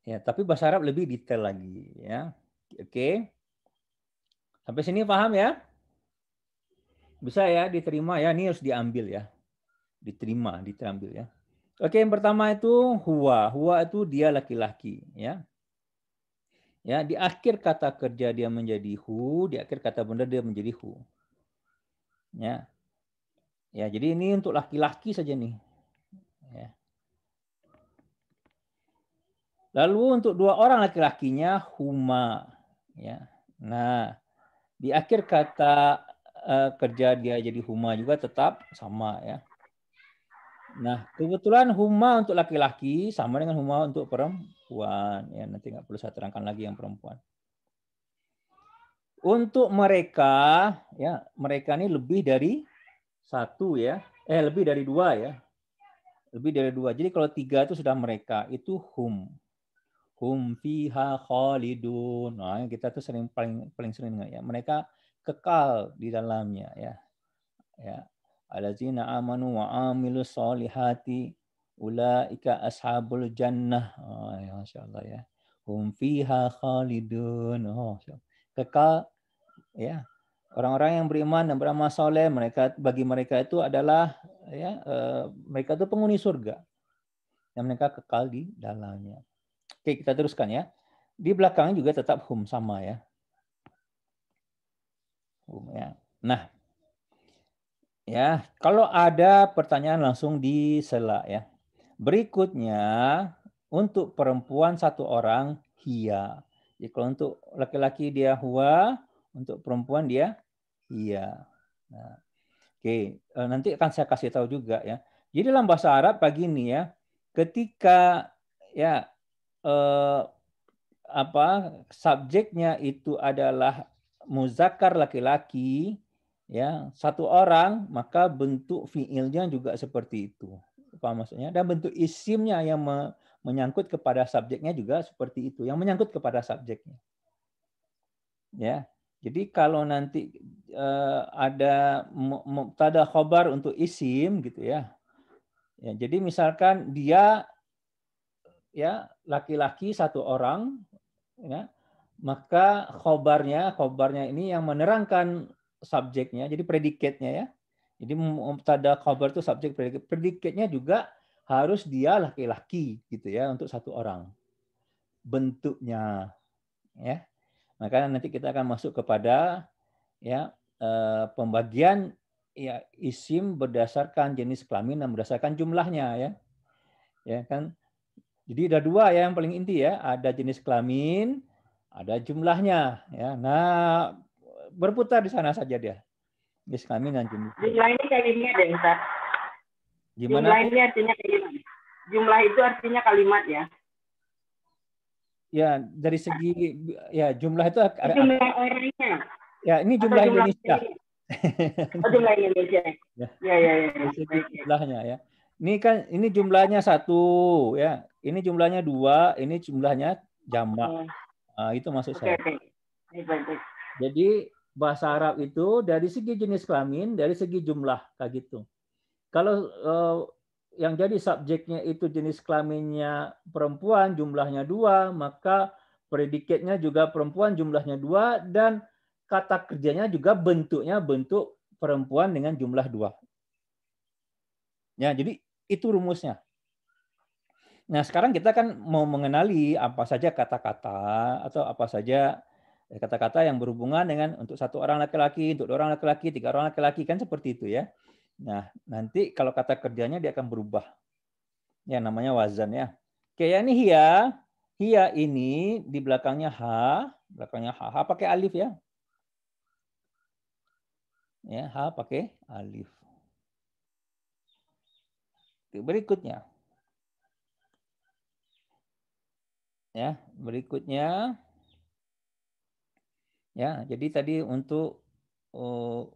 Ya, tapi bahasa Arab lebih detail lagi ya. Oke. Sampai sini paham ya? Bisa ya diterima ya, ini harus diambil ya. Diterima, diambil ya. Oke, yang pertama itu huwa. Huwa itu dia laki-laki ya. Ya, di akhir kata kerja dia menjadi hu, di akhir kata benda dia menjadi hu. Ya. Ya, jadi ini untuk laki-laki saja nih. Ya. Lalu untuk dua orang laki-lakinya huma ya. Nah, di akhir kata kerja dia jadi huma juga tetap sama ya. Nah, kebetulan huma untuk laki-laki sama dengan huma untuk perempuan. Ya, nanti nggak perlu saya terangkan lagi yang perempuan. Untuk mereka, ya mereka ini lebih dari satu ya. Lebih dari dua ya. Lebih dari dua. Jadi kalau tiga itu sudah mereka, itu hum. Hum fiha khalidun. Nah, kita tuh paling sering ya. Mereka kekal di dalamnya ya. Ya. Allazina amanu wa amilus solihati ulaika ashabul jannah. Oh, ya, Masya Allah ya. Hum fiha khalidun. Oh, kekal ya. Orang-orang yang beriman dan beramal soleh, bagi mereka itu adalah ya mereka itu penghuni surga. Dan mereka kekal di dalamnya. Oke, kita teruskan ya. Di belakang juga tetap hum sama ya. Hum ya. Nah, ya, kalau ada pertanyaan langsung disela ya. Berikutnya untuk perempuan satu orang hia. Jadi kalau untuk laki-laki dia huwa, untuk perempuan dia hia. Nah, oke, nanti akan saya kasih tahu juga ya. Jadi dalam bahasa Arab begini ya, ketika ya subjeknya itu adalah muzakkar laki-laki, ya satu orang, maka bentuk fiilnya juga seperti itu. Apa maksudnya? Dan bentuk isimnya yang menyangkut kepada subjeknya juga seperti itu, yang menyangkut kepada subjeknya. Ya. Jadi kalau nanti ada mubtada khobar untuk isim gitu ya. Ya, jadi misalkan dia ya laki-laki satu orang ya, maka khobarnya ini yang menerangkan subjeknya, jadi predikatnya ya. Jadi mubtada khobar itu subjek predikat. Predikatnya juga harus dia laki-laki gitu ya untuk satu orang. Bentuknya ya. Maka nanti kita akan masuk kepada ya pembagian ya isim berdasarkan jenis kelamin dan berdasarkan jumlahnya ya. Ya kan. Jadi ada dua ya yang paling inti ya, ada jenis kelamin, ada jumlahnya ya. Nah, berputar di sana saja dia. Jenis kelamin dan jumlah. Jumlah ini kalimat ya, Ustaz. Gimana? Jumlah ini artinya kalimat. Jumlah itu artinya kalimat ya. Ya, dari segi ya jumlah itu ada jumlah orangnya. Ya, ini jumlah Indonesia. Oh, jumlah Indonesia. Ya. Ya. Dari segi jumlahnya ya. Ini jumlahnya satu ya. Ini jumlahnya dua, ini jumlahnya jamak. Nah, itu maksud saya. Baik. Jadi bahasa Arab itu dari segi jenis kelamin, dari segi jumlah kayak gitu. Kalau yang jadi subjeknya itu jenis kelaminnya perempuan, jumlahnya dua, maka predikatnya juga perempuan, jumlahnya dua, dan kata kerjanya juga bentuknya bentuk perempuan dengan jumlah dua. Ya, jadi itu rumusnya. Nah, sekarang kita kan mau mengenali apa saja kata-kata atau apa saja kata-kata yang berhubungan dengan untuk satu orang laki-laki, untuk dua orang laki-laki, tiga orang laki-laki, kan seperti itu ya. Nah, nanti kalau kata kerjanya dia akan berubah. Ya, namanya wazan ya. Kayak ini hia. Hia ini di belakangnya ha, ha pakai alif ya. Ya, ha pakai alif. Berikutnya. Ya, berikutnya. Ya, jadi tadi untuk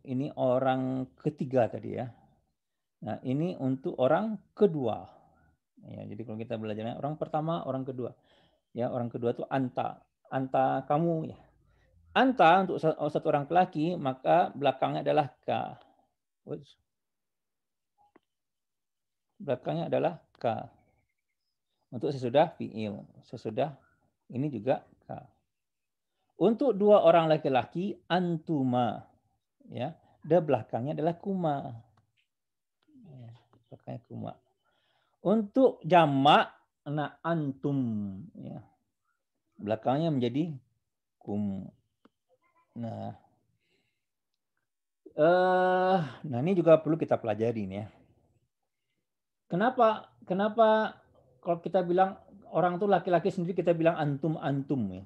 ini orang ketiga tadi ya. Nah, ini untuk orang kedua. Ya, jadi kalau kita belajarnya orang pertama, orang kedua. Ya, orang kedua itu anta. Anta kamu ya. Anta untuk satu orang laki, maka belakangnya adalah ka. Belakangnya adalah ka. Untuk sesudah fi'il, sesudah ini juga ka. Untuk dua orang laki-laki antuma, ya, de belakangnya adalah kuma. Ya, belakangnya kuma. Untuk jamak, nah antum, ya, belakangnya menjadi kum. Nah, nah ini juga perlu kita pelajari nih ya. Kenapa kalau kita bilang orang tuh laki-laki sendiri kita bilang antum ya.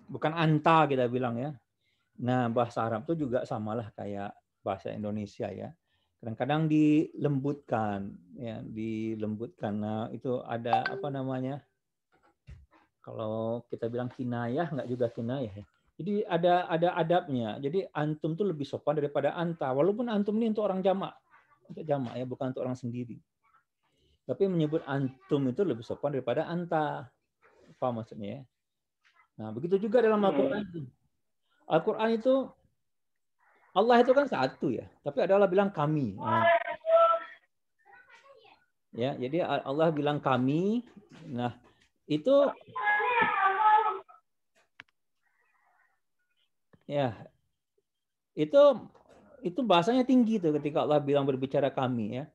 Bukan anta kita bilang ya. Nah, bahasa Arab tuh juga samalah kayak bahasa Indonesia ya. Kadang-kadang dilembutkan ya, dilembutkan. Nah, itu ada apa namanya? Kalau kita bilang kinayah enggak juga kinayah ya. Jadi ada adabnya. Jadi antum tuh lebih sopan daripada anta. Walaupun antum ini untuk orang jamak. Untuk jamak ya, bukan untuk orang sendiri. Tapi menyebut antum itu lebih sopan daripada anta. Apa maksudnya ya? Nah, begitu juga dalam Al-Quran. Al-Quran itu, Allah itu kan satu ya. Tapi ada Allah bilang kami. Nah, ya, jadi Allah bilang kami. Nah, itu ya, itu bahasanya tinggi tuh ketika Allah bilang berbicara kami ya.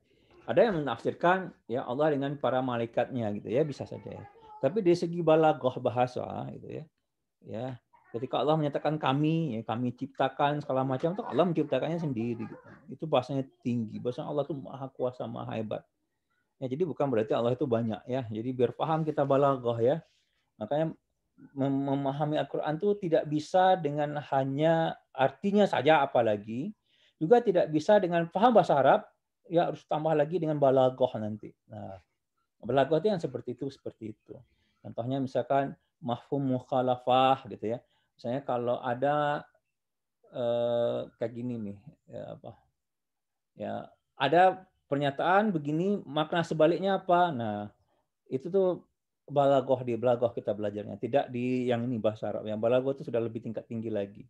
Ada yang menafsirkan ya Allah dengan para malaikatnya gitu ya, bisa saja ya. Tapi dari segi balaghah bahasa gitu ya. Ya, ketika Allah menyatakan kami, ya, kami ciptakan segala macam, itu Allah menciptakannya sendiri. Gitu. Itu bahasanya tinggi. Bahasa Allah itu maha kuasa, maha hebat. Ya, jadi bukan berarti Allah itu banyak ya. Jadi biar paham kita balaghah ya. Makanya memahami Al-Quran itu tidak bisa dengan hanya artinya saja, apalagi juga tidak bisa dengan paham bahasa Arab. Ya harus tambah lagi dengan balaghah nanti. Nah, balaghah itu yang seperti itu. Contohnya misalkan mafhum mukhalafah gitu ya. Misalnya kalau ada kayak gini nih, ya apa? Ya, ada pernyataan begini, makna sebaliknya apa? Nah, itu tuh balaghah kita belajarnya, tidak di yang ini bahasa Arab. Yang balaghah itu sudah lebih tingkat tinggi lagi.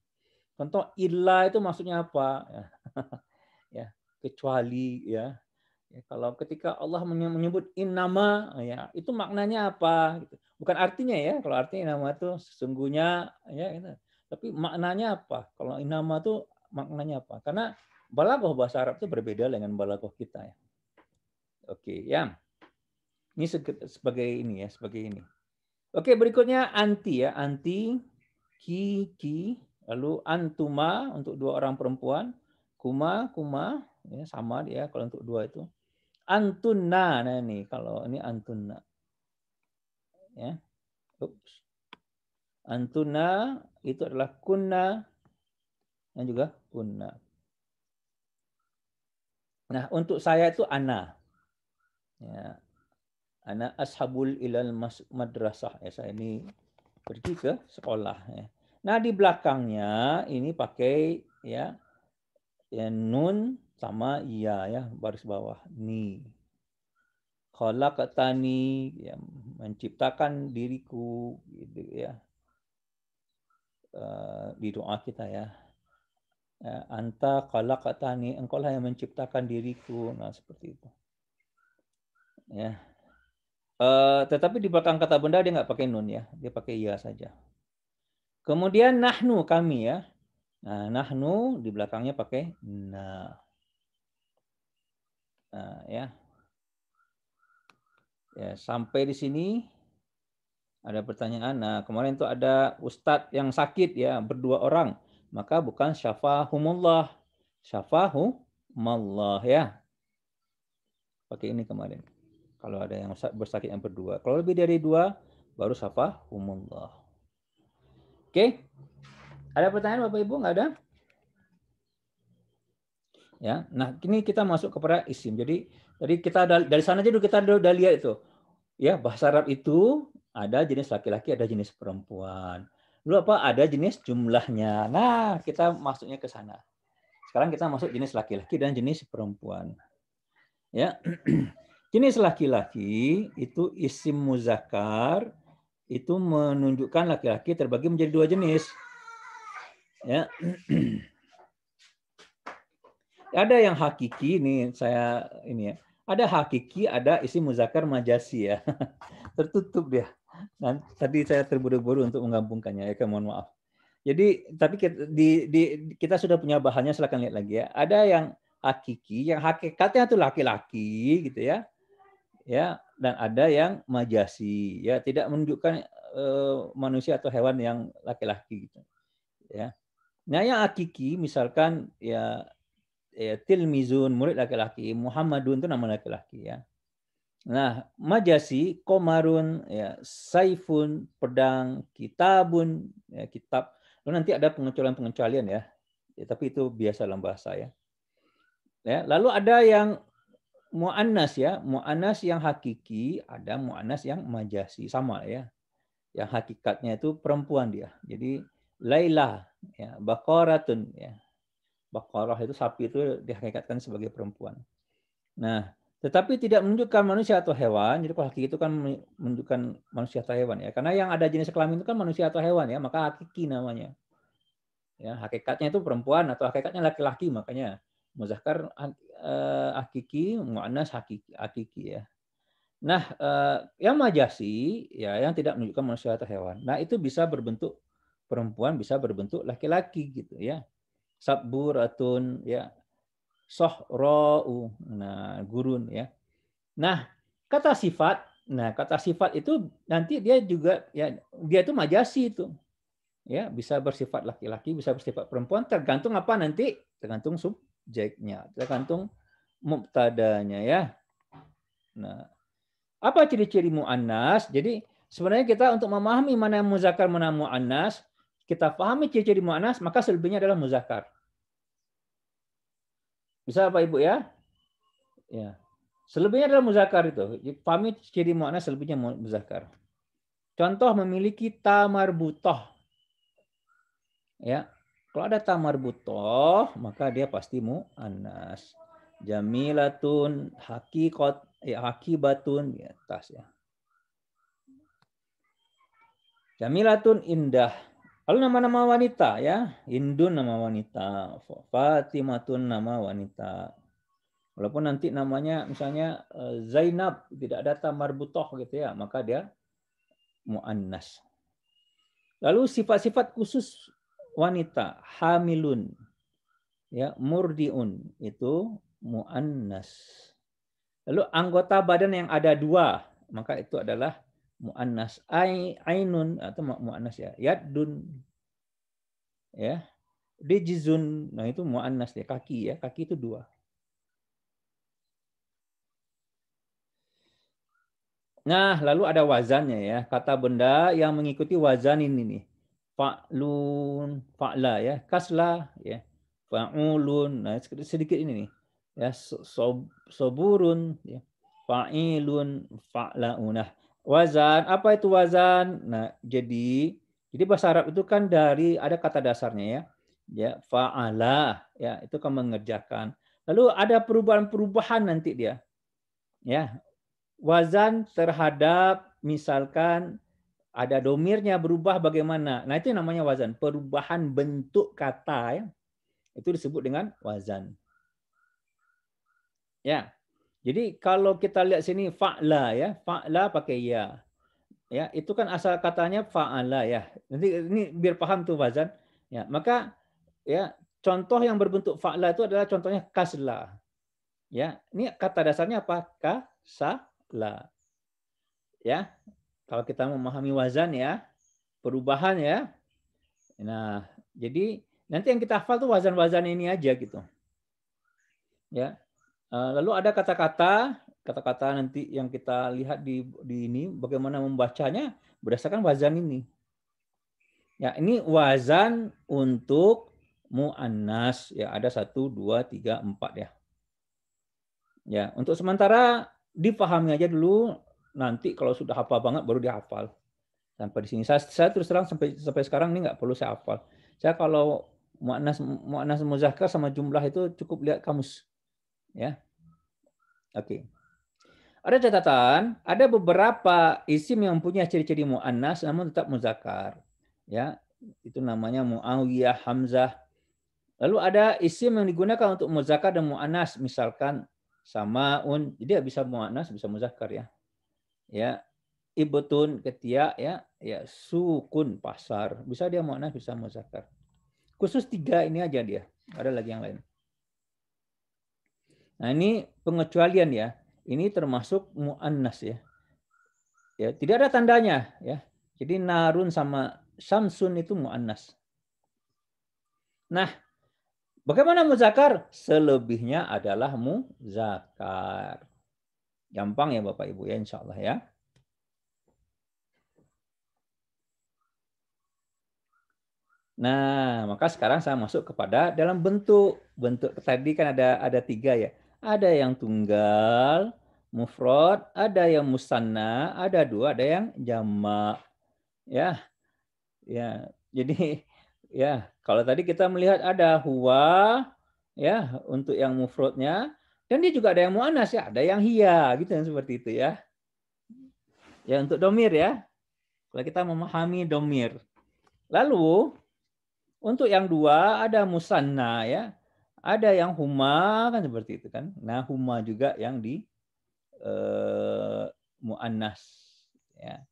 Contoh illa itu maksudnya apa? Ya, kecuali ya. Ya, kalau ketika Allah menyebut innama, ya itu maknanya apa? Gitu. Bukan artinya ya. Kalau artinya innama itu sesungguhnya, ya itu. Tapi maknanya apa? Kalau innama itu maknanya apa? Karena balaghah bahasa Arab itu berbeda dengan balaghah kita ya. Oke, ya. Ini sebagai ini ya, sebagai ini. Oke, berikutnya anti ya, anti, ki, lalu antuma untuk dua orang perempuan, kuma, ya sama dia kalau untuk dua itu. Antunna, nah ini kalau ini antunna, ya, antunna itu adalah kunna dan juga kunna. Nah untuk saya itu ana, ya, ana ashabul ilal madrasah, ya saya ini pergi ke sekolah. Ya. Nah di belakangnya ini pakai ya nun sama iya ya baris bawah ni. Khalaqtani, ya, menciptakan diriku gitu ya. Di doa kita ya. Anta khalaqtani, engkau lah yang menciptakan diriku. Nah, seperti itu. Ya. Tetapi di belakang kata benda dia nggak pakai nun ya, dia pakai iya saja. Kemudian nahnu, kami ya. Nah, nahnu di belakangnya pakai na. Nah, ya. Ya, sampai di sini ada pertanyaan. Nah, kemarin itu ada ustadz yang sakit ya, berdua orang. Maka bukan syafahumullah. Syafahumullah ya. Pakai ini kemarin. Kalau ada yang bersakit yang berdua. Kalau lebih dari dua, baru syafahumullah. Oke. Ada pertanyaan Bapak Ibu? Nggak ada? Ya. Nah, ini kita masuk kepada isim. Jadi kita dari sana aja dulu kita udah lihat itu. Ya, bahasa Arab itu ada jenis laki-laki, ada jenis perempuan. Lalu apa? Ada jenis jumlahnya. Nah, kita masuknya ke sana. Sekarang kita masuk jenis laki-laki dan jenis perempuan. Ya. Jenis laki-laki itu isim muzakkar itu menunjukkan laki-laki terbagi menjadi dua jenis. Ya. Ada yang hakiki ini saya ini ya. Ada hakiki, ada isim muzakkar majasi ya. Tertutup dia. Nah, tadi saya terburu-buru untuk menggabungkannya ya, mohon maaf. Jadi tapi kita sudah punya bahannya, silakan lihat lagi ya. Ada yang hakiki, yang hakikatnya itu laki-laki gitu ya. Ya, dan ada yang majasi ya, tidak menunjukkan manusia atau hewan yang laki-laki gitu ya. Nah, yang hakiki misalkan ya tilmizun, murid laki-laki, Muhammadun itu nama laki-laki ya. Nah, majasi, komarun, ya, saifun, pedang, kitabun, ya, kitab. Lalu nanti ada pengecualian-pengecualian ya. Ya, tapi itu biasa dalam bahasa ya. Ya, lalu ada yang mu'annas ya, mu'annas yang hakiki, ada mu'annas yang majasi, sama ya. Yang hakikatnya itu perempuan dia. Jadi Laila, ya, Baqaratun ya. Baqarah itu sapi itu dihakikatkan sebagai perempuan. Nah, tetapi tidak menunjukkan manusia atau hewan. Jadi kalau hakiki itu kan menunjukkan manusia atau hewan ya. Karena yang ada jenis kelamin itu kan manusia atau hewan ya, maka hakiki namanya. Ya, hakikatnya itu perempuan atau hakikatnya laki-laki, makanya muzakkar hakiki, muannas hakiki ya. Nah, yang majasi ya yang tidak menunjukkan manusia atau hewan. Nah, itu bisa berbentuk perempuan, bisa berbentuk laki-laki gitu ya. Sabburatun ya, sohra'u, nah gurun ya. Nah, kata sifat itu nanti dia juga ya, dia itu majasi itu. Ya, bisa bersifat laki-laki, bisa bersifat perempuan, tergantung apa nanti? Tergantung subjeknya, tergantung mubtadanya ya. Nah, apa ciri-ciri muannas? Jadi sebenarnya kita untuk memahami mana yang muzakkar, mana muannas, kita pahami ciri-ciri muannas, maka selebihnya adalah muzakkar. Bisa Pak Ibu ya? Ya. Selebihnya adalah muzakkar itu. Pahami ciri muannas, selebihnya muzakkar. Contoh memiliki ta marbutoh. Ya. Kalau ada ta marbutoh, maka dia pasti muannas. Jamilatun, haqiqat, ya haqibatun di atas ya. Jamilatun indah. Lalu nama-nama wanita ya. Hindun nama wanita, Fatimatun nama wanita. Walaupun nanti namanya misalnya Zainab, tidak ada ta marbutoh gitu ya, maka dia muannas. Lalu sifat-sifat khusus wanita, hamilun, ya, murdiun itu muannas. Lalu anggota badan yang ada 2, maka itu adalah muannas. Ainun atau muannas ya, yadun, ya, dijizun, nah itu muannas ya, kaki ya, kaki itu 2. Nah, lalu ada wazannya ya. Kata benda yang mengikuti wazan ini nih. Fa'lun, fa'la ya, kasla ya. Fa'ulun. Nah, sedikit ini nih. Ya, soburun ya. Fa'ilun, fa'launah. Wazan, apa itu wazan? Nah, jadi bahasa Arab itu kan dari ada kata dasarnya ya. Ya, fa'ala ya, itu kan mengerjakan. Lalu ada perubahan-perubahan nanti dia. Ya, wazan terhadap misalkan ada domirnya berubah bagaimana. Nah, itu namanya wazan. Perubahan bentuk kata ya. Itu disebut dengan wazan. Ya. Jadi kalau kita lihat sini fa'la ya, fa'la pakai ya. Ya, itu kan asal katanya fa'ala ya. Nanti ini biar paham tuh wazan. Ya, maka ya contoh yang berbentuk fa'la itu adalah contohnya kasla. Ya, ini kata dasarnya apa? Kasla. Ya, kalau kita memahami wazan ya, perubahan ya. Nah, jadi nanti yang kita hafal tuh wazan-wazan ini aja gitu. Ya. Lalu ada kata-kata nanti yang kita lihat di ini bagaimana membacanya berdasarkan wazan ini. Ya, ini wazan untuk muannas ya, ada 1 2 3 4 ya. Ya, untuk sementara dipahami aja dulu, nanti kalau sudah hafal banget baru dihafal. Sampai di sini saya terus terang sampai sekarang ini nggak perlu saya hafal. Saya kalau muannas muzakkar sama jumlah itu cukup lihat kamus. Ya. Oke. Ada catatan, ada beberapa isim yang punya ciri-ciri muannas namun tetap muzakkar. Ya, itu namanya Muawiyah, Hamzah. Lalu ada isim yang digunakan untuk muzakkar dan muannas, misalkan samaun. Jadi dia bisa muannas, bisa muzakkar ya. Ya, ibtun ketiak ya, ya sukun pasar. Bisa dia muannas, bisa muzakkar. Khusus 3 ini aja dia. Ada lagi yang lain. Nah, ini pengecualian ya. Ini termasuk muannas ya. Ya, tidak ada tandanya ya. Jadi narun sama syamsun itu muannas. Nah, bagaimana muzakkar? Selebihnya adalah muzakkar. Gampang ya Bapak Ibu ya, insyaallah ya. Nah, maka sekarang saya masuk kepada dalam bentuk. Bentuk tadi kan ada 3 ya. Ada yang tunggal, mufrad, ada yang musanna, ada 2, ada yang jamak. Ya. Ya. Jadi ya, kalau tadi kita melihat ada huwa ya untuk yang mufradnya, dan dia juga ada yang muannas ya, ada yang hiya gitu yang seperti itu ya. Ya untuk domir ya. Kalau kita memahami domir. Lalu untuk yang 2 ada musanna ya. Ada yang huma kan seperti itu kan. Nah, huma juga yang di muannas ya.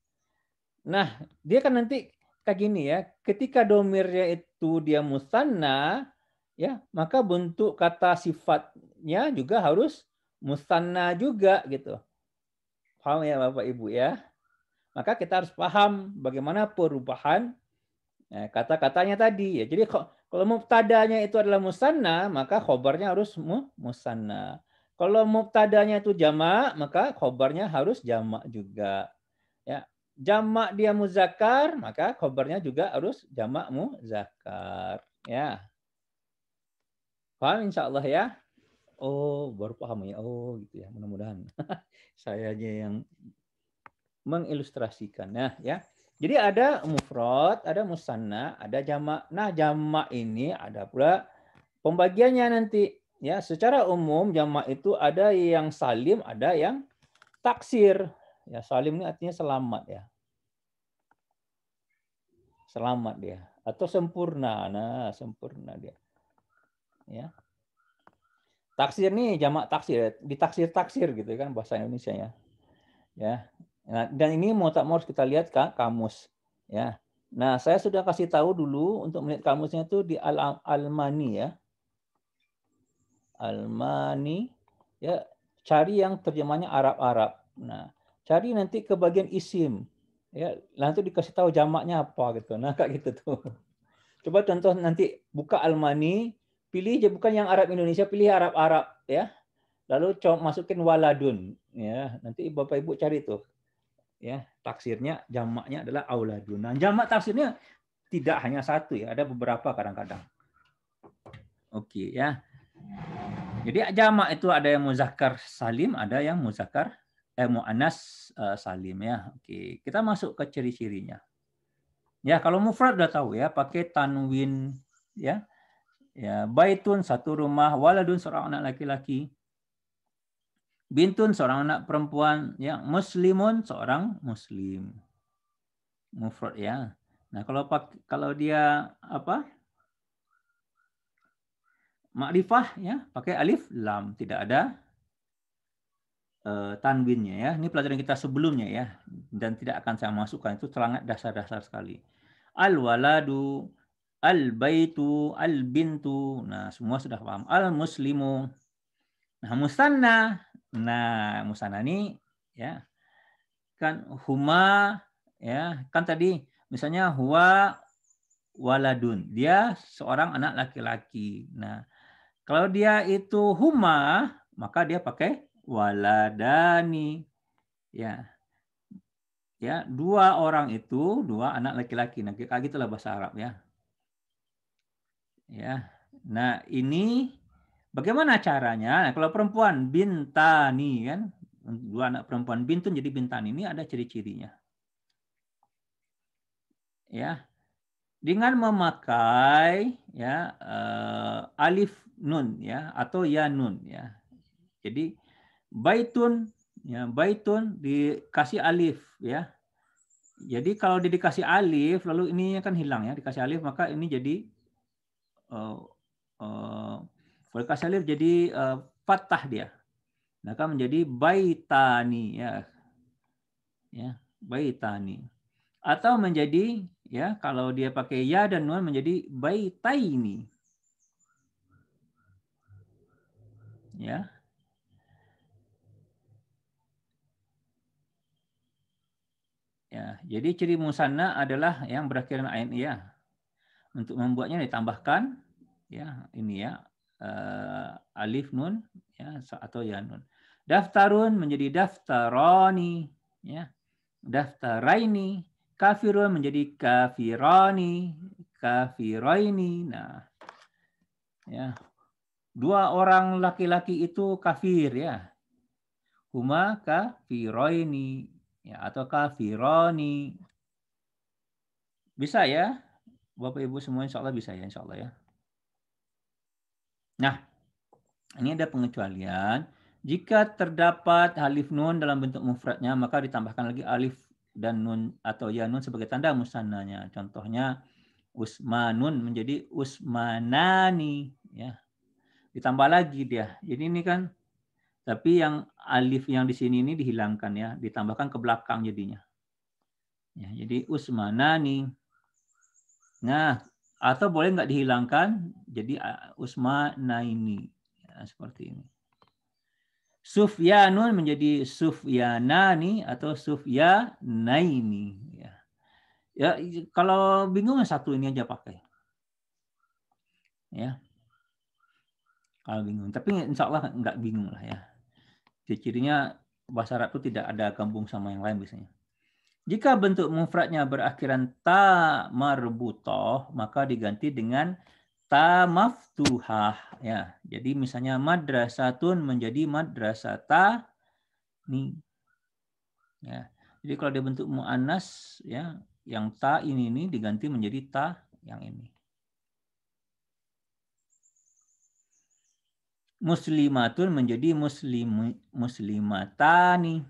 Nah, dia kan nanti kayak gini ya. Ketika domirnya itu dia musanna ya, maka bentuk kata sifatnya juga harus musanna juga gitu. Paham ya Bapak Ibu ya? Maka kita harus paham bagaimana perubahan kata-katanya tadi ya. Jadi kalau mubtadanya itu adalah musanna, maka khobarnya harus musanna. Kalau mubtadanya itu jamak, maka khobarnya harus jamak juga. Ya, jamak dia muzakkar, maka khobarnya juga harus jamak muzakkar. Ya, paham insyaallah ya? Oh, baru paham ya. Oh, gitu ya. Mudah-mudahan saya aja yang mengilustrasikan. Nah, ya. Jadi ada mufrad, ada musanna, ada jamak. Nah, jamak ini ada pula pembagiannya nanti. Ya, secara umum jamak itu ada yang salim, ada yang taksir. Ya, salim ini artinya selamat ya. Selamat dia atau sempurna. Nah, sempurna dia. Ya. Taksir nih jamak taksir, ditaksir-taksir gitu kan bahasa Indonesia ya. Ya. Nah, dan ini mau tak mau harus kita lihat kamus ya. Nah, saya sudah kasih tahu dulu untuk melihat kamusnya itu di Almani ya. Almani ya, cari yang terjemahnya Arab-Arab. Nah, cari nanti ke bagian isim. Ya, nanti dikasih tahu jamaknya apa gitu. Nah, kayak gitu tuh. Coba contoh nanti buka Almani, pilih aja bukan yang Arab Indonesia, pilih Arab-Arab ya. Lalu coba masukin waladun ya. Nanti Bapak Ibu cari tuh. Ya, taksirnya jamaknya adalah auladun. Nah, jamak taksirnya tidak hanya satu ya, ada beberapa kadang-kadang. Oke ya. Jadi jamak itu ada yang muzakkar salim, ada yang muzakkar muannas salim ya. Oke, kita masuk ke ciri-cirinya. Ya, kalau mufrad udah tahu ya, pakai tanwin ya. Ya, baitun satu rumah, waladun seorang anak laki-laki. Bintun seorang anak perempuan, ya, muslimun seorang muslim. Mufrad ya. Nah, kalau dia apa? Ma'rifah ya, pakai alif lam, tidak ada tanwinnya ya. Ini pelajaran kita sebelumnya ya, dan tidak akan saya masukkan, itu sangat dasar-dasar sekali. Al-waladu, al-baitu, al-bintu. Nah, semua sudah paham. Al-muslimu. Nah, musanna. Nah, musanna ini ya kan huma ya, kan tadi misalnya huwa waladun. Dia seorang anak laki-laki. Nah, kalau dia itu huma, maka dia pakai waladani. Ya. Ya, dua orang itu, dua anak laki-laki. Nah, kayak gitulah bahasa Arab ya. Ya. Nah, ini bagaimana caranya? Nah, kalau perempuan bintani kan, dua anak perempuan bintun jadi bintani, ini ada ciri-cirinya. Ya. Dengan memakai ya alif nun ya atau ya nun ya. Jadi baitun ya, baitun dikasih alif ya. Jadi kalau dikasih alif lalu ininya kan hilang ya, dikasih alif maka ini jadi kalau dikasih alif jadi fathah dia. maka menjadi baitani ya. Ya, baitani. Atau menjadi ya kalau dia pakai ya dan nun menjadi baitaini. Ya. Ya, jadi ciri musanna adalah yang berakhiran ain ya. Untuk membuatnya ditambahkan ya ini ya alif nun ya atau ya nun. Daftarun menjadi daftaroni ya. Daftaraini, kafirun menjadi kafirani, kafiroini. Nah, ya. Dua orang laki-laki itu kafir ya. Huma kafiroini ya atau kafironi. Bisa ya? Bapak Ibu semua insya Allah bisa ya, insya Allah ya. Nah, ini ada pengecualian. Jika terdapat alif nun dalam bentuk mufradnya, maka ditambahkan lagi alif dan nun atau ya nun sebagai tanda musannanya. Contohnya Usmanun menjadi Usmanani. Ya. Ditambah lagi dia. Jadi ini kan, tapi yang alif yang di sini ini dihilangkan ya, ditambahkan ke belakang jadinya. Ya, jadi Usmanani. Nah, atau boleh nggak dihilangkan, jadi Usmanaini. Ya, seperti ini. Sufyanun menjadi Sufyanani atau Sufyanaini. Ya. Ya, kalau bingung satu ini aja pakai. Ya. Kalau bingung, tapi insya Allah nggak bingung lah ya. Cirinya bahasa Arab itu tidak ada gabung sama yang lain biasanya. Jika bentuk mufradnya berakhiran ta marbutoh, maka diganti dengan ta maftuhah. Ya, jadi misalnya madrasatun menjadi madrasata nih. Ya, jadi kalau dia bentuk muannas, ya, yang ta ini diganti menjadi ta yang ini. Muslimatun menjadi muslimatani,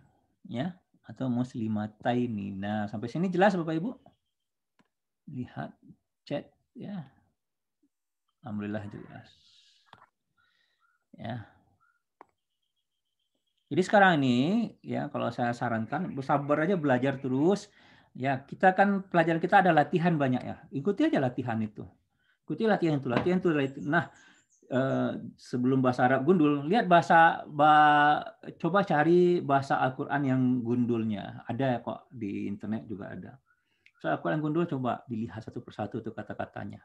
ya, atau muslimataini. Nah, sampai sini jelas Bapak Ibu? Lihat chat ya. Alhamdulillah jelas. Ya. Jadi sekarang ini ya kalau saya sarankan bersabar aja belajar terus. Ya, kita kan pelajaran kita ada latihan banyak ya. Ikuti aja latihan itu. Ikuti latihan itu. Nah, sebelum bahasa Arab gundul, lihat coba cari bahasa Al-Qur'an yang gundulnya. Ada kok di internet juga ada. Bahasa Al-Qur'an gundul coba dilihat satu persatu tuh kata-katanya.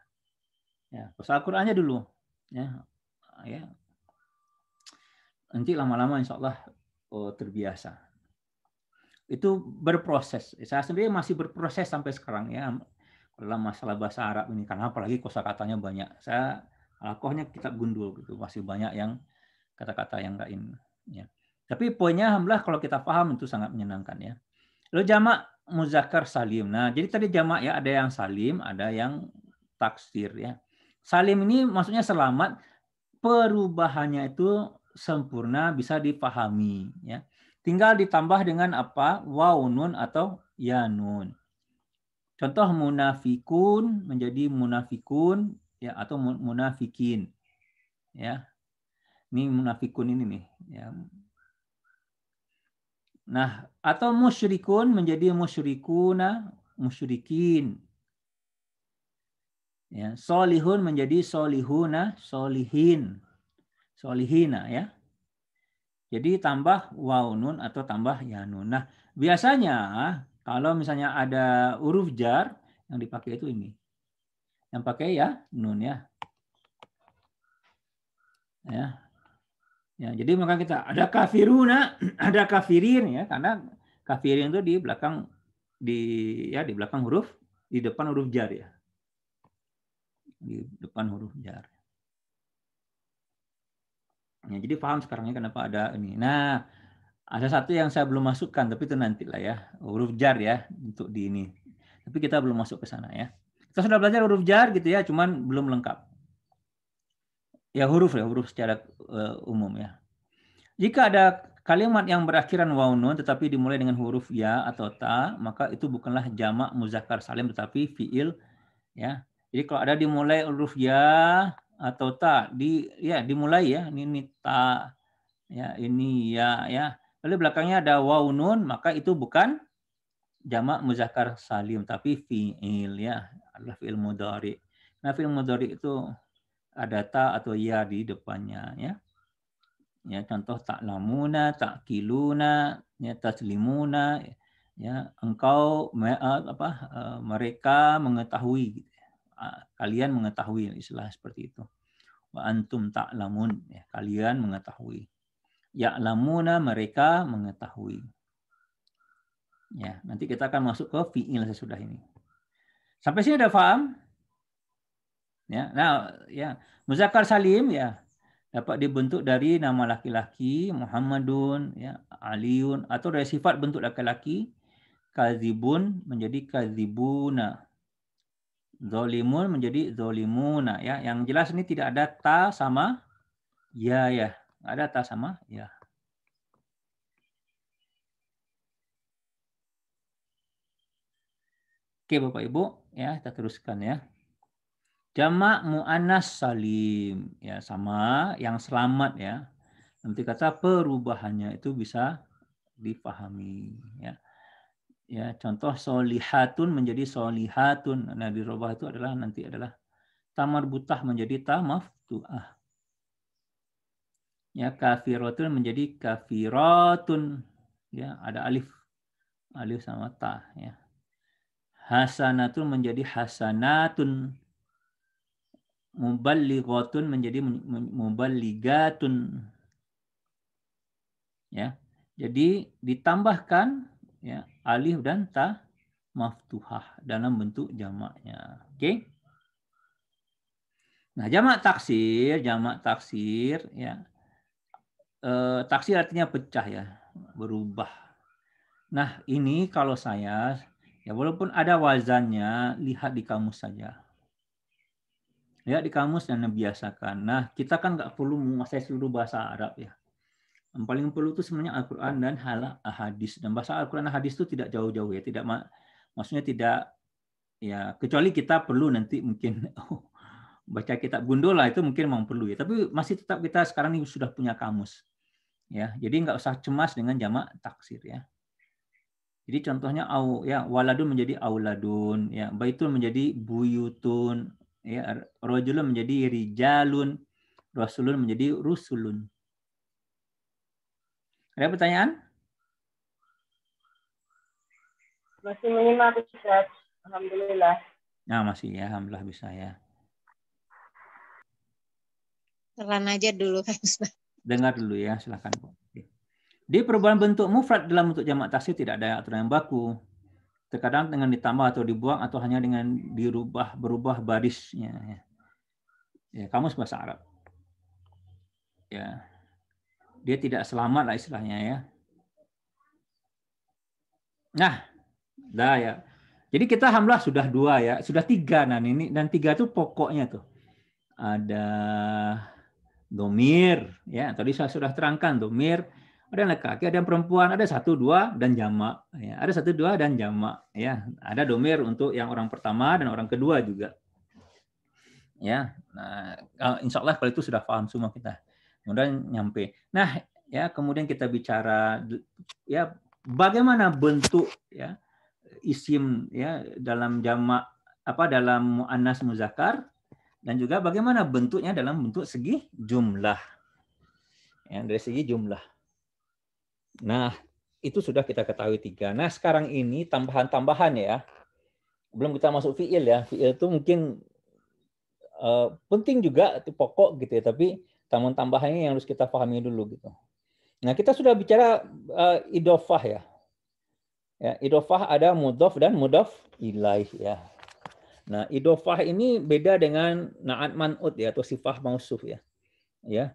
Ya, bahasa Al-Qur'annya dulu. Ya. Ya. Nanti lama-lama insya Allah terbiasa. Itu berproses. Saya sendiri masih berproses sampai sekarang ya dalam masalah bahasa Arab ini. Karena apalagi kosakatanya banyak. Saya alkohnya kitab gundul gitu, masih banyak yang kata-kata yang lain. Ya. Tapi poinnya alhamdulillah kalau kita paham itu sangat menyenangkan ya. Lalu jamak muzakkar salim. Nah, jadi tadi jamak ya ada yang salim, ada yang taksir ya. Salim ini maksudnya selamat, perubahannya itu sempurna bisa dipahami ya. Tinggal ditambah dengan apa? Waw nun atau ya nun. Contoh munafikun menjadi munafikun ya atau munafikin. Ya. Ini munafikun ini nih ya. Nah, atau musyrikun menjadi musyrikuna, musyrikin. Ya, solihun menjadi solihuna, solihin. Solihina ya. Jadi tambah waw nun atau tambah ya nun. Nah, biasanya kalau misalnya ada huruf jar yang dipakai itu ini. Yang pakai ya nun ya. Ya. Ya, jadi maka kita ada kafiruna, ada kafirin ya, karena kafirin itu di belakang di belakang huruf, di depan huruf jar ya. Di depan huruf jar. Ya, jadi paham sekarangnya kenapa ada ini. Nah, ada satu yang saya belum masukkan, tapi itu nanti lah ya. Huruf jar ya, untuk di ini. Tapi kita belum masuk ke sana ya. Kita sudah belajar huruf jar gitu ya, cuman belum lengkap. Ya huruf secara umum ya. Jika ada kalimat yang berakhiran waw nun tetapi dimulai dengan huruf ya atau ta, maka itu bukanlah jamak muzakkar salim tetapi fiil ya. Jadi kalau ada dimulai huruf ya atau ta dimulai ya, ini ta Ya, ini ya. Lalu belakangnya ada waw nun, maka itu bukan jamak muzakkar salim tapi fi'il ya, adalah fi'il mudhari. Nah, fi'il mudhari itu ada ta atau ya di depannya ya. Ya, contoh ta'lamuna, ta'kiluna, ya taslimuna, ya engkau mereka mengetahui, kalian mengetahui, istilah seperti itu. Wa antum ta'lamun, ya, kalian mengetahui. Ya'lamuna, mereka mengetahui. Ya, nanti kita akan masuk ke fi'il sesudah ini. Sampai sini ada paham? Ya, nah, ya, muzakkar salim ya dapat dibentuk dari nama laki-laki Muhammadun, ya, Aliun, atau dari sifat bentuk laki-laki kadzibun menjadi kadzibuna, zolimun menjadi zolimuna. Ya, yang jelas ini tidak ada ta sama ya, ya, nggak ada ta sama ya. Oke Bapak Ibu, ya kita teruskan ya. Jamak muannas salim ya sama yang selamat ya. Nanti kata perubahannya itu bisa dipahami ya. Ya, contoh solihatun menjadi solihatun. Nah, dirubah itu adalah nanti adalah tamarbutah menjadi tamaftuah. Ya, kafiratun menjadi kafiratun. Ya, ada alif. Alif sama ta ya. Hasanatun menjadi hasanatun. Muballighatun menjadi muballigatun. Ya. Jadi ditambahkan ya alif dan ta maftuhah dalam bentuk jamaknya. Oke. Nah, jamak taksir ya. Taksir artinya pecah ya, berubah. Nah, ini kalau saya ya walaupun ada wazannya, lihat di kamus saja. Lihat di kamus dan biasakan. Nah, kita kan nggak perlu menguasai seluruh bahasa Arab ya. Yang paling perlu itu sebenarnya Al-Quran dan hadis. Dan bahasa Al-Quran dan hadis itu tidak jauh-jauh ya. Tidak maksudnya tidak ya, kecuali kita perlu nanti mungkin baca kitab gundul lah, itu mungkin memang perlu ya. Tapi masih tetap kita sekarang ini sudah punya kamus. Ya, jadi nggak usah cemas dengan jamak taksir ya. Jadi contohnya ya waladun menjadi auladun, ya baitun menjadi buyutun, ya rajulun menjadi rijalun, rasulun menjadi rusulun. Ada pertanyaan? Masih menyimak Ustaz. Alhamdulillah. Nah, masih ya, alhamdulillah bisa ya. Telan aja dulu kan Ustaz. Dengar dulu ya, silakan Bu. Di perubahan bentuk mufrad dalam bentuk jamak taksir tidak ada aturan yang baku. Terkadang dengan ditambah atau dibuang atau hanya dengan berubah barisnya. Ya, kamus bahasa Arab. Ya, dia tidak selamat lah istilahnya ya. Nah, dah ya. Jadi kita alhamdulillah sudah 2 ya, sudah 3 nah ini dan 3 itu pokoknya tuh. Ada domir ya, tadi saya sudah terangkan domir. Ada yang laki-laki, ada yang perempuan, ada 1, 2 dan jamak. Ya, ada 1, 2 dan jamak. Ya, ada domir untuk yang orang pertama dan orang kedua juga. Ya, nah, insya Allah kalau itu sudah paham semua kita. Kemudian nyampe. Nah, ya kemudian kita bicara ya bagaimana bentuk ya isim ya dalam jamak dalam muannas muzakkar dan juga bagaimana bentuknya dalam bentuk segi jumlah. Ya, dari segi jumlah. Nah, itu sudah kita ketahui 3. Nah, sekarang ini tambahan-tambahan ya. Belum kita masuk fi'il ya. Fi'il itu mungkin penting juga, itu pokok gitu ya. Tapi tambahan-tambahannya yang harus kita pahami dulu gitu. Nah, kita sudah bicara idhofah ya. Ya, idhofah ada mudhof dan mudhof ilaih ya. Nah, idhofah ini beda dengan na'at man'ut ya atau sifah mausuf ya. Ya.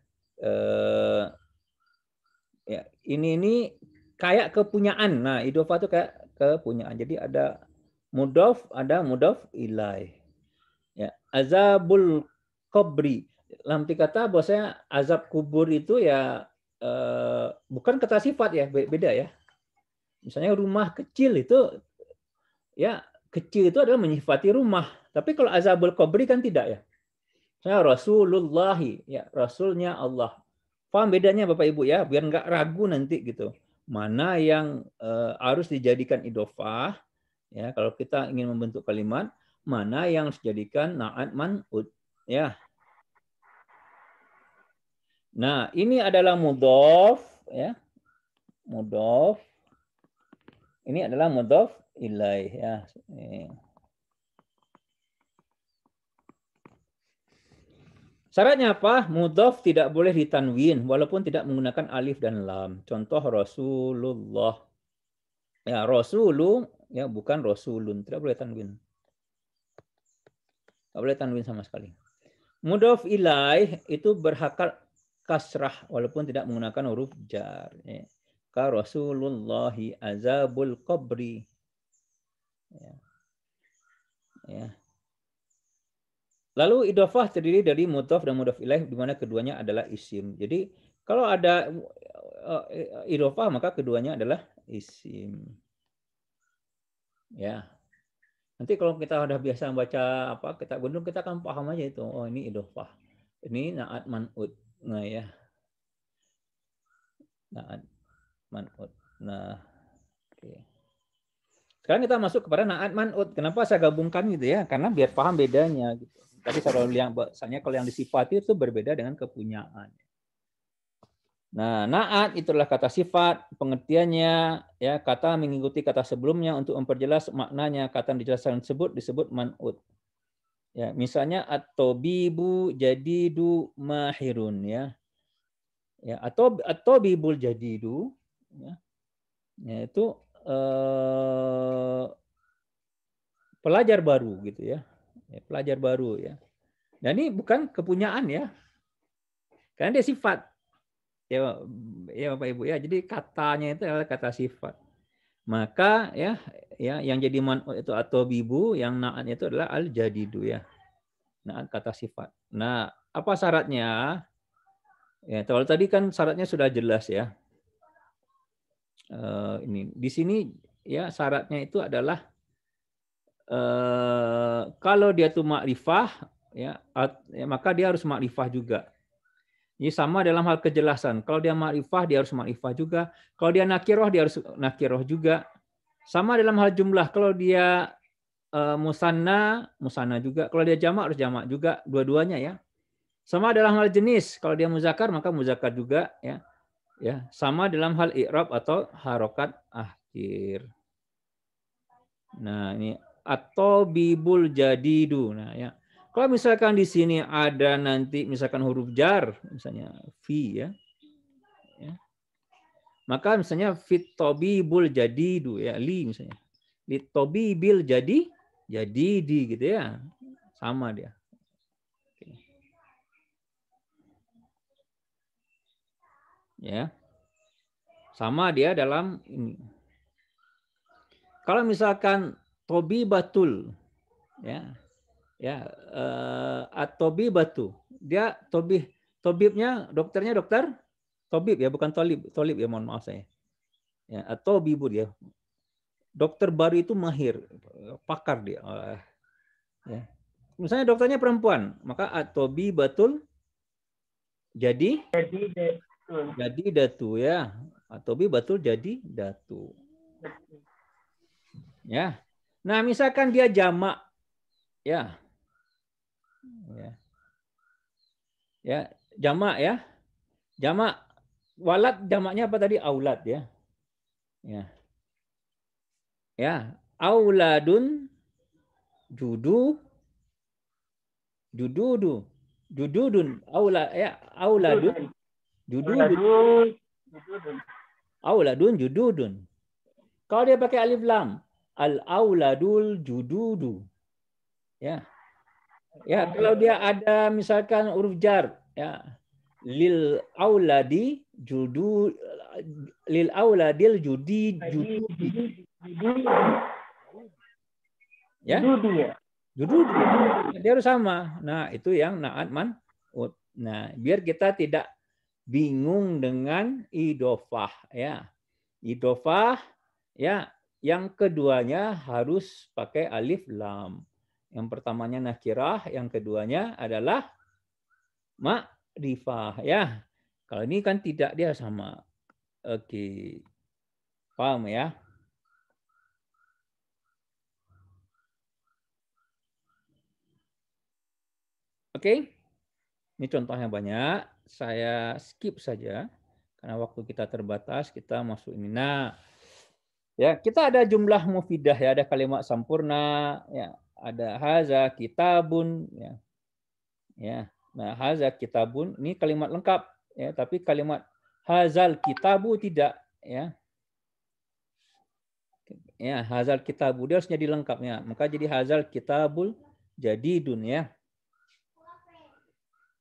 Ya, ini kayak kepunyaan. Nah, idhofah itu kayak kepunyaan. Jadi ada mudhof, ada mudhof ilaih. Ya, azabul qabri. Dalam kata bahwasanya azab kubur itu ya bukan kata sifat ya, beda ya. Misalnya rumah kecil itu ya kecil itu adalah menyifati rumah. Tapi kalau azabul qabri kan tidak ya. Misalnya Rasulullahi ya, rasulnya Allah. Paham bedanya Bapak Ibu ya, biar nggak ragu nanti gitu. Mana yang harus dijadikan idhofah ya kalau kita ingin membentuk kalimat, mana yang harus dijadikan na'at man'ut ya. Nah, ini adalah mudhof ya. Mudhof. Ini adalah mudhof ilaih ya. Syaratnya apa? Mudhof tidak boleh ditanwin walaupun tidak menggunakan alif dan lam. Contoh Rasulullah. Ya, Rasulu ya bukan Rasulun, tidak boleh tanwin. Tidak boleh tanwin sama sekali. Mudhof ilaih itu berhakal kasrah walaupun tidak menggunakan huruf jar. Ya. Ka Rasulullahi azabul qabri. Ya. Ya. Lalu idhofah terdiri dari mudhof dan mudhof ilaih di mana keduanya adalah isim. Jadi kalau ada idhofah maka keduanya adalah isim. Ya. Nanti kalau kita udah biasa baca apa kitab gunung kita akan paham aja itu. Oh ini idhofah. Ini na'at man'ut. Nah ya. Na'at man'ut. Nah. Oke. Sekarang kita masuk kepada na'at man'ut. Kenapa saya gabungkan gitu ya? Karena biar paham bedanya gitu. Tadi kalau yang bahasanya kalau yang disifati itu berbeda dengan kepunyaan. Nah, na'at itulah kata sifat, pengertiannya ya kata mengikuti kata sebelumnya untuk memperjelas maknanya. Kata yang dijelaskan disebut man'ut. Ya, misalnya at-tabibu jadidu mahirun ya. Ya, atau at-tabibul jadidu ya. Ya itu pelajar baru gitu ya. Pelajar baru ya. Dan ini bukan kepunyaan ya. Karena dia sifat. Ya Bapak Ibu ya. Jadi katanya itu adalah kata sifat. Maka ya yang jadi man'ut itu atau bibu, yang na'at itu adalah al-jadidu ya. Na'at kata sifat. Nah, apa syaratnya? Ya, kalau tadi kan syaratnya sudah jelas ya. Ini di sini ya syaratnya itu adalah kalau dia tuh makrifah ya, maka dia harus makrifah juga. Ini sama dalam hal kejelasan. Kalau dia makrifah dia harus makrifah juga. Kalau dia nakiroh dia harus nakiroh juga. Sama dalam hal jumlah. Kalau dia musanna juga. Kalau dia jamak harus jamak juga. Dua-duanya ya. Sama dalam hal jenis. Kalau dia muzakkar maka muzakkar juga ya. Ya, sama dalam hal i'rab atau harokat akhir. Nah, ini atau bibul jadidu. Nah, ya. Kalau misalkan di sini ada nanti misalkan huruf jar, misalnya fi ya. Ya. Maka misalnya fit tabibul jadidu ya, li misalnya. Li tabibil jadi di gitu ya. Sama dia. Oke. Ya. Sama dia dalam ini. Kalau misalkan tobibatul ya atobi batu. Dia tobibnya dokternya dokter tobib ya, bukan tolib ya, mohon maaf saya. Ya, atau bibu dia. Dokter baru itu mahir, pakar dia. Ya. Misalnya dokternya perempuan, maka atobi batul jadi datu ya. Atobi batul jadi datu. Ya. Nah, misalkan dia jamak ya. Ya, jamak ya. Jamak walad jamaknya apa tadi? Aulad ya. Ya. Ya, auladun jududun auladun jududun. Kalau dia pakai alif lam, al auladul jududu. Ya. Ya, kalau dia ada misalkan huruf jar, ya. Lil auladil judi. Ya. Jududi. Dia harus sama. Nah, itu yang na'at man'ut. Nah, biar kita tidak bingung dengan idhofah ya. Idhofah ya, yang keduanya harus pakai alif lam. Yang pertamanya nakirah, yang keduanya adalah ma'rifah ya. Kalau ini kan tidak, dia sama. Oke. Paham ya? Oke. Ini contohnya banyak. Saya skip saja karena waktu kita terbatas. Kita masuk ini. Nah, ya kita ada jumlah mufidah ya, ada kalimat sampurna, ya, ada haza kitabun, ya. Ya. Nah, haza kitabun ini kalimat lengkap, ya, tapi kalimat hazal kitabu tidak, ya. Ya, hazal kitabu dia harus jadi lengkapnya. Maka jadi hazal kitabul jadidun, ya.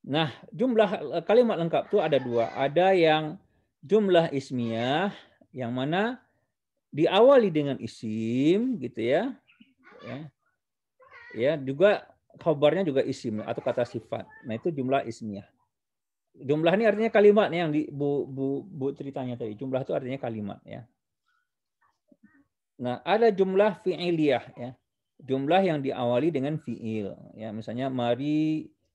Nah, jumlah kalimat lengkap itu ada dua. Ada yang jumlah ismiyah, yang mana diawali dengan isim, gitu ya. Ya, juga khobarnya juga isim atau kata sifat. Nah, itu jumlah ismiyah. Jumlah ini artinya kalimat yang di Bu ceritanya tadi. Jumlah itu artinya kalimat, ya. Nah, ada jumlah fi'iliyah, ya. Jumlah yang diawali dengan fi'il, ya. Misalnya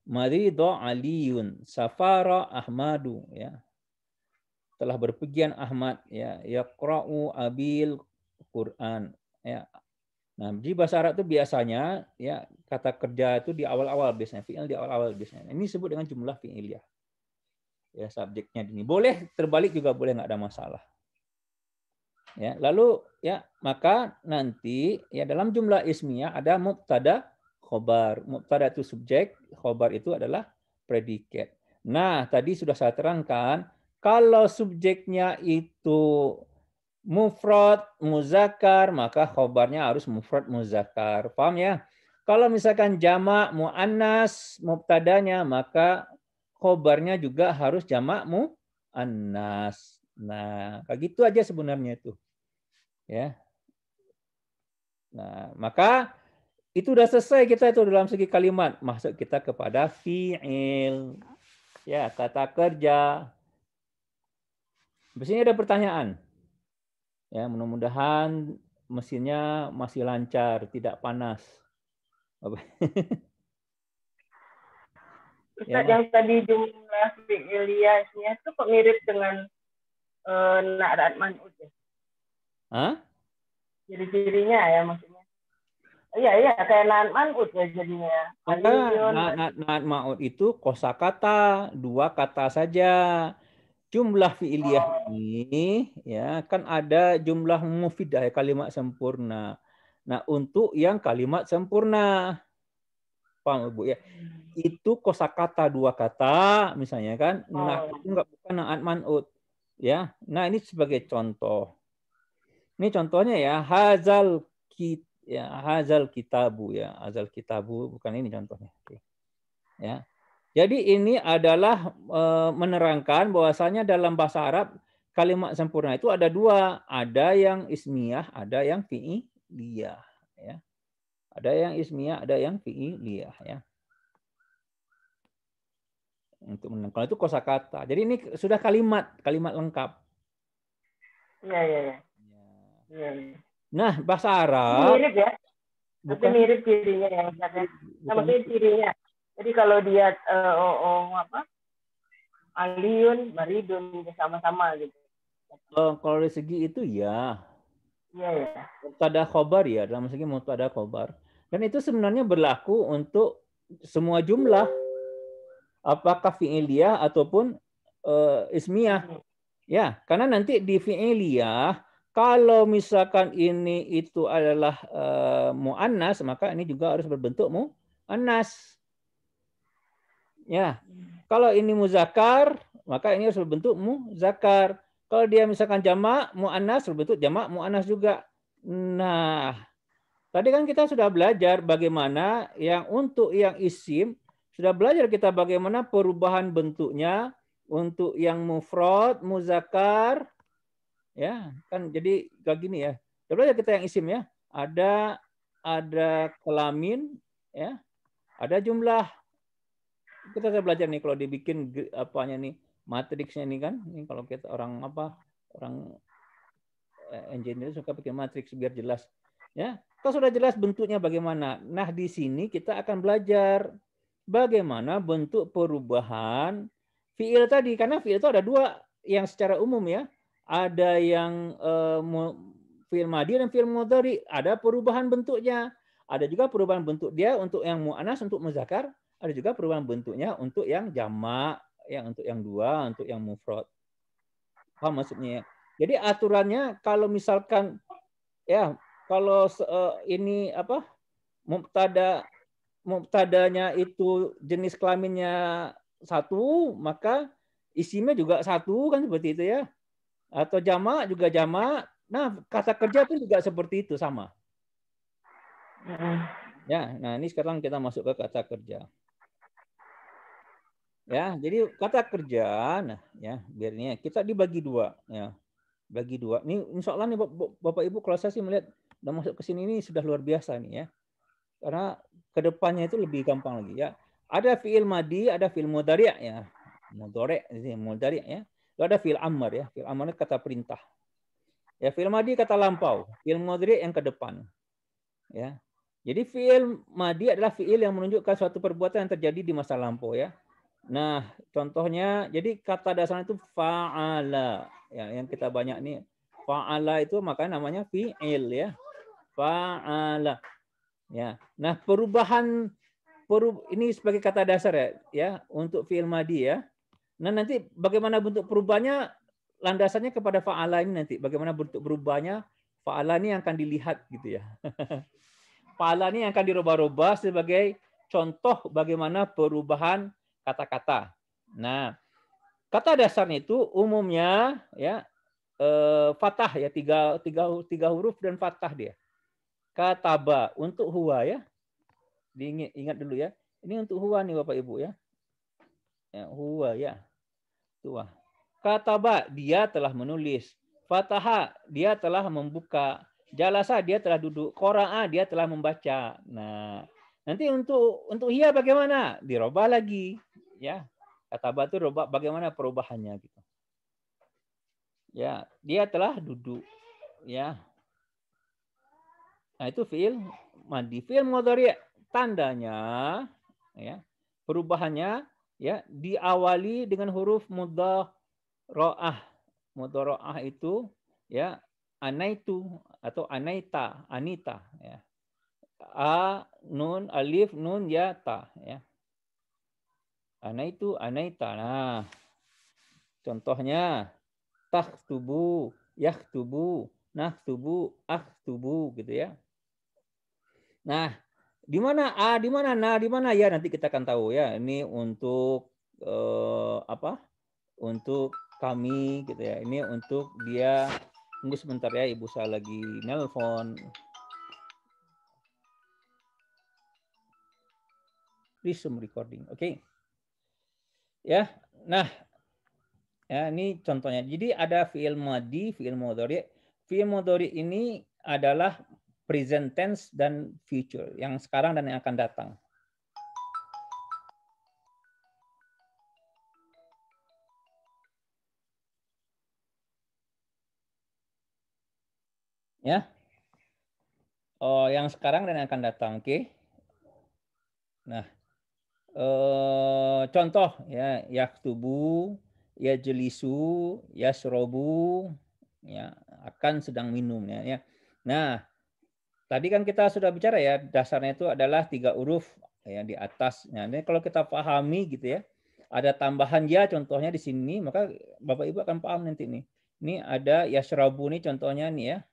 marido Aliyun, safara Ahmadu, ya. Telah berpergian Ahmad, ya. Yaqra'u abil Quran, ya. Nah, di bahasa Arab itu biasanya, ya, kata kerja itu di awal-awal biasanya, fi'il di awal-awal biasanya. Ini disebut dengan jumlah fi'iliyah. Ya, subjeknya ini. Boleh terbalik juga boleh, nggak ada masalah. Ya, lalu ya, maka nanti ya dalam jumlah ismiyah ada mubtada, khobar. Mubtada itu subjek, khobar itu adalah predikat. Nah, tadi sudah saya terangkan, kalau subjeknya itu mufrad muzakkar, maka khobarnya harus mufrad muzakkar. Paham ya? Kalau misalkan jamak muannas mubtadanya, maka khobarnya juga harus jamak muannas. Nah, kayak gitu aja sebenarnya itu. Ya. Nah, maka itu udah selesai kita itu dalam segi kalimat. Masuk kita kepada fi'il. Ya, kata kerja. Di sini ada pertanyaan. Ya, mudah-mudahan mesinnya masih lancar, tidak panas. Ustaz, yang tadi jumlah fi'iliyahnya itu kok mirip dengan na'at man'ud ya? Hah? Ciri-cirinya ya maksudnya. Iya, kayak na'at man'ud ya jadinya. Na'at ma'ud itu kosakata, dua kata saja. Jumlah fi'iliyah ini ya kan ada jumlah mufidah, kalimat sempurna. Nah, untuk yang kalimat sempurna, paham Ibu ya? Itu kosakata dua kata misalnya kan. Nah, itu bukan na'at man'ud. Ya. Nah, ini sebagai contoh. Ini contohnya ya, hazal kitabu ya. Hazal kitabu bukan ini contohnya. Oke. Ya. Jadi ini adalah menerangkan bahwasanya dalam bahasa Arab kalimat sempurna itu ada dua, ada yang ismiyah, ada yang fi'iliyah, ya. Ada yang ismiyah, ada yang fi'iliyah, ya. Untuk menentukan itu kosakata. Jadi ini sudah kalimat lengkap. Iya. Nah, bahasa Arab mirip ya. Tapi mirip cirinya ya. Maksudnya cirinya. Jadi kalau dia Aliyun, Maridun sama-sama gitu. Kalau dari segi itu ya. Iya. Mubtada khobar ya, dalam segi mubtada khobar. Dan itu sebenarnya berlaku untuk semua jumlah, apakah fi'iliyah ataupun ismiyah. Ya, karena nanti di fi'iliyah kalau misalkan ini itu adalah muannas, maka ini juga harus berbentuk muannas. Ya. Kalau ini muzakkar, maka ini harus berbentuk muzakkar. Kalau dia misalkan jamak muannas, berbentuk jamak muannas juga. Nah, tadi kan kita sudah belajar bagaimana yang untuk yang isim, sudah belajar kita bagaimana perubahan bentuknya untuk yang mufrad, muzakkar, ya kan jadi kayak gini ya. Sudah belajar kita yang isim ya. Ada kelamin, ya, ada jumlah. Kita sudah belajar nih kalau dibikin apanya nih matriksnya nih kan. Ini kalau kita orang engineer suka bikin matriks biar jelas. Ya, kalau sudah jelas bentuknya bagaimana. Nah, di sini kita akan belajar bagaimana bentuk perubahan fiil tadi, karena fiil itu ada dua yang secara umum ya. Ada yang fiil madhi dan fiil mudhari. Ada perubahan bentuknya. Ada juga perubahan bentuk dia untuk yang mu'annas, untuk muzakkar. Ada juga perubahan bentuknya untuk yang jamak, yang untuk yang dua, untuk yang mufrad. Paham maksudnya? Jadi aturannya kalau misalkan ya kalau ini apa mubtadanya itu jenis kelaminnya satu, maka isimnya juga satu kan seperti itu ya. Atau jamak juga jamak. Nah, kata kerja pun juga seperti itu sama. Ya, nah ini sekarang kita masuk ke kata kerja. Ya, jadi kata kerja, nah ya biarnya kita dibagi dua ya. Bagi dua. Ini insya Allah nih Bapak Ibu kalau saya sih melihat udah masuk ke sini ini sudah luar biasa nih ya. Karena kedepannya itu lebih gampang lagi ya. Ada fiil madi, ada fiil mudhari ya. Mudhari ya. Lalu ada fiil amr ya. Fiil amr itu kata perintah. Ya, fiil madi kata lampau, fiil mudhari yang ke depan. Ya. Jadi fiil madi adalah fiil yang menunjukkan suatu perbuatan yang terjadi di masa lampau ya. Nah, contohnya jadi kata dasarnya itu fa'ala. Ya, yang kita banyak nih fa'ala itu makanya namanya fiil ya. Fa'ala. Ya. Nah, perubahan ini sebagai kata dasar ya untuk fiil madi ya. Nah, nanti bagaimana bentuk perubahannya landasannya kepada fa'ala ini nanti. Bagaimana bentuk berubahnya fa'ala ini yang akan dilihat gitu ya. Fa'ala ini yang akan dirubah-rubah sebagai contoh bagaimana perubahan kata-kata. Nah, kata dasarnya itu umumnya ya fathah ya tiga huruf dan fathah dia. Kataba untuk huwa ya. Ingat dulu ya. Ini untuk huwa nih Bapak Ibu ya. Ya huwa ya. Tuh. Kataba dia telah menulis. Fataha dia telah membuka. Jalasa dia telah duduk. Qara'a dia telah membaca. Nah, nanti untuk hiya bagaimana? Dirubah lagi ya. Kataba itu rubah bagaimana perubahannya gitu. Ya, dia telah duduk ya. Nah, itu fiil madi. Fiil mudhari tandanya ya, perubahannya ya diawali dengan huruf mudhara'ah. Mudhara'ah itu ya anaitu atau anaita, anita ya. A nun alif nun ya ta ya. Anaitu anaita. Nah, contohnya takhtubu, yakhtubu, nakhtubu, akhtubu gitu ya. Nah, di mana A, di mana na, di mana ya nanti kita akan tahu ya. Ini untuk apa? Untuk kami gitu ya. Ini untuk dia. Tunggu sebentar ya, ibu saya lagi nelpon. Resume recording. Oke. Ya. Nah, ya ini contohnya. Jadi ada fiil madi, fiil mudhari. Fiil mudhari ini adalah present tense dan future, yang sekarang dan yang akan datang. Ya. Oh, yang sekarang dan yang akan datang, oke. Nah, contoh ya, yaktubu, yajlisu, yasrobu, ya, akan sedang minum ya. Nah, tadi kan kita sudah bicara ya, dasarnya itu adalah 3 huruf ya di atas. Nah, ini kalau kita pahami gitu ya, ada tambahan ya contohnya di sini, maka Bapak Ibu akan paham nanti nih. Ini ada yasrabu nih contohnya nih ya.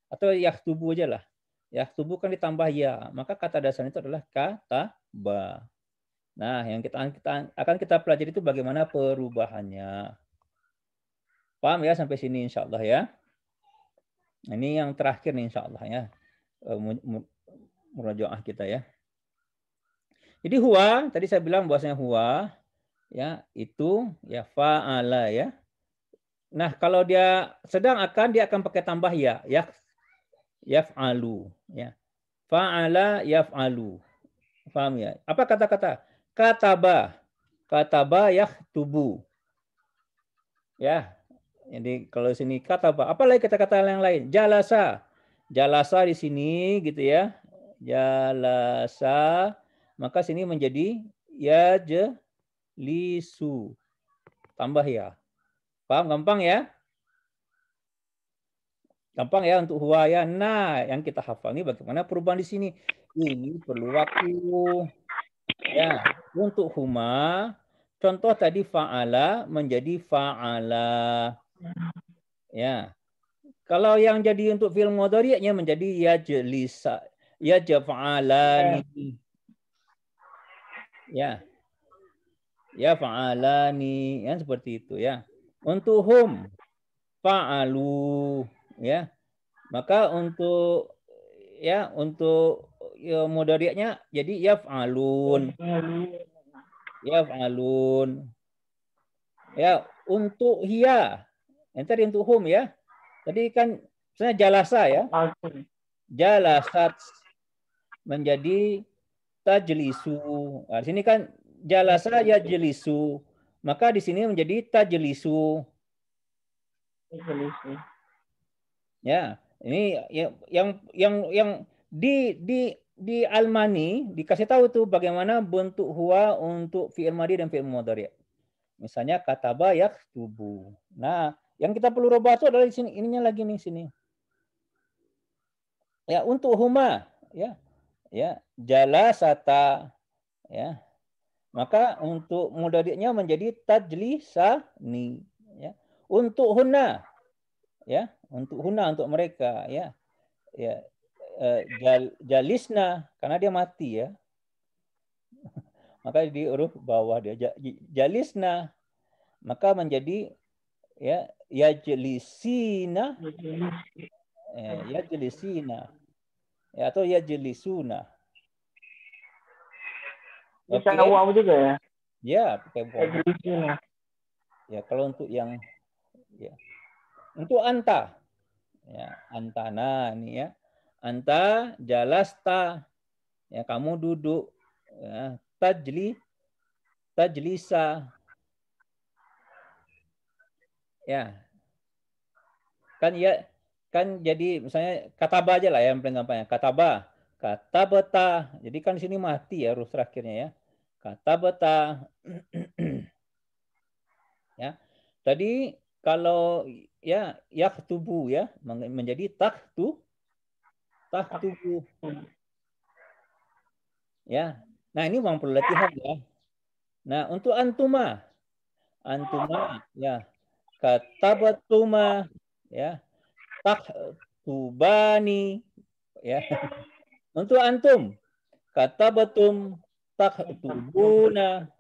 Atau yaktubu aja lah. Yaktubu kan ditambah ya, maka kata dasarnya itu adalah kata ba. Nah, yang akan kita pelajari itu bagaimana perubahannya. Paham ya sampai sini insya Allah ya. Nah, ini yang terakhir nih insya Allah ya. Murajaah kita ya. Jadi huwa, tadi saya bilang bahwasanya huwa ya itu ya fa'ala ya. Nah, kalau dia sedang dia akan pakai tambah ya, yaf'alu ya. Fa'ala yaf'alu. Paham ya? Apa kata-kata? Kataba. Kataba yaktubu. Ya. Jadi kalau sini kataba, apa lagi kata-kata yang lain? Jalasa. Jalasa di sini gitu ya. Jalasa. Maka sini menjadi yajlisu. tambah ya. Paham? Gampang ya? Gampang ya untuk huwa ya. Nah, yang kita hafal ini bagaimana perubahan di sini. Ini perlu waktu. Ya, untuk huma, contoh tadi fa'ala menjadi fa'ala. Ya. Kalau yang jadi untuk fi'il mudhari'nya menjadi yajlisa, yajfa'alani. Ya. Ya fa'alani, ya seperti itu ya. Untuk hum fa'alu, ya. Maka untuk ya mudhari'nya jadi yaf'alun. Yaf'alun. Ya, untuk hiya. Yang tadi untuk hum ya. Tadi kan misalnya jalasa ya. Jalasat menjadi tajlisu. Nah, di sini kan jalasa yajlisu. Maka di sini menjadi tajlisu. Ya, ini yang di Almani dikasih tahu tuh bagaimana bentuk huwa untuk fi'il madhi dan fi'il mudhari'. Misalnya kataba yaktubu. Nah, yang kita perlu rubah itu adalah di sini, ininya lagi nih sini. Ya, untuk huma, ya. Ya, jalasata, ya. Maka untuk mudhari'nya menjadi tajlisani, ya. Untuk hunna, ya, untuk hunna untuk mereka, ya. Ya. Jalisna karena dia mati ya. Maka di huruf bawah dia jalisna, maka menjadi ya yajlisina, yajlisina, ya, atau yajlisuna. Bisa waw juga ya? Ya, pakai waw. Ya, kalau untuk yang ya. Untuk anta. Ya, antana ini ya. Anta jalasta. Ya, kamu duduk. Ya, tajlisa. Ya. Kan jadi misalnya kataba aja lah ya, yang paling gampang ya. Katabata. Jadi kan di sini mati ya huruf terakhirnya ya. Katabata. Ya. Tadi kalau ya yaktubu ya menjadi taktubu. Ya. Nah, ini memang perlu latihan ya. Nah, untuk antuma ya katabatuma ya taktubani ya. Untuk antum katabatum taktubuna.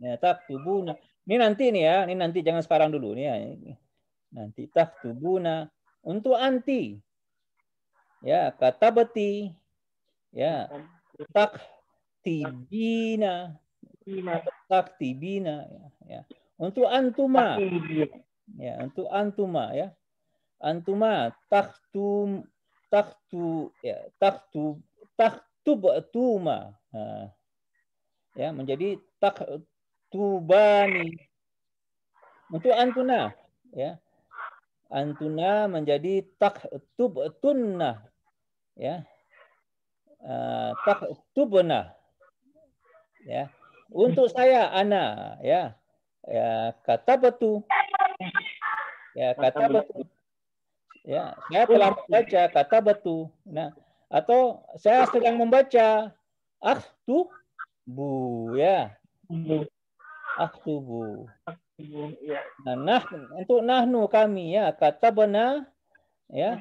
Ya, taktubuna. Ini nanti nih ya, ini nanti jangan sekarang dulu nih ya. Nanti taktubuna. Untuk anti ya katabati ya taktibina. Taktibina ya. Untuk antuma ya, untuk antuma ya. Antuma taktubtuma. Nah, ya menjadi taktubani. Untuk antuna ya. Antuna menjadi taktubtunna ya. Taktubna ya. Untuk saya ana ya. Ya katabatu. Ya katabatu. Ya, saya telah membaca katabatu. Nah, atau saya sedang membaca aktubu ya. Aktubu. Nah, untuk nahnu kami ya katabana ya.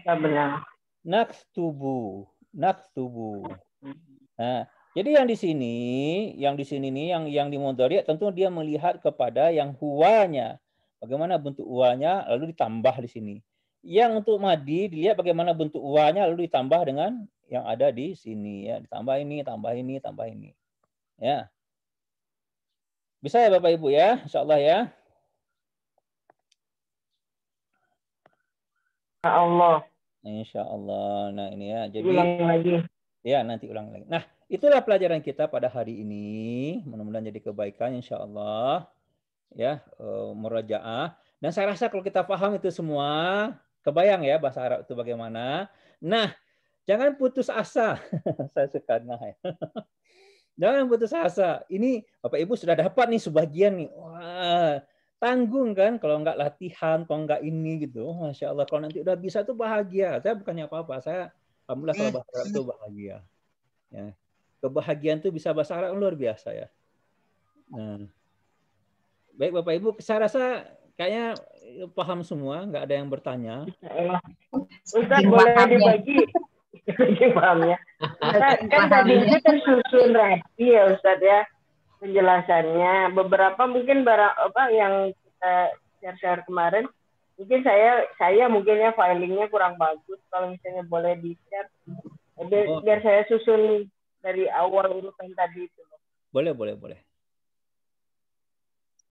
Naktubu. Nah, jadi yang di sini nih yang di mudhari' tentu dia melihat kepada yang huwanya. Bagaimana bentuk huwanya lalu ditambah di sini. Yang untuk madi dilihat bagaimana bentuk huwanya lalu ditambah dengan yang ada di sini ya. Ditambah ini, tambah ini. Ya. Bisa ya Bapak Ibu ya? Insyaallah ya. Allah. Insyaallah. Nah, ini ya. Jadi ulang lagi. Ya, nanti ulang lagi. Nah, itulah pelajaran kita pada hari ini. Mudah-mudahan jadi kebaikan insyaallah. Ya, murajaah. Dan saya rasa kalau kita paham itu semua, kebayang ya bahasa Arab itu bagaimana. Nah, jangan putus asa. Saya suka nah ya. Jangan putus asa. Ini Bapak Ibu sudah dapat nih sebagian nih. Wah, tanggung kan kalau nggak latihan, kalau nggak ini gitu. Oh, Masya Allah, kalau nanti udah bisa tuh bahagia. Saya bukannya apa-apa. Saya alhamdulillah kalau bahasa Arab tuh bahagia. Ya. Kebahagiaan tuh bisa bahasa Arab luar biasa ya. Nah, baik Bapak Ibu, saya rasa kayaknya paham semua, nggak ada yang bertanya. Ustaz boleh dibagi pahamnya. Kan tadi itu tersusun rapi ya Ustaz ya penjelasannya. Beberapa mungkin yang kita share kemarin, mungkin saya mungkinnya filingnya kurang bagus. Kalau misalnya boleh di share, biar saya susun dari awal urutan tadi itu. Boleh.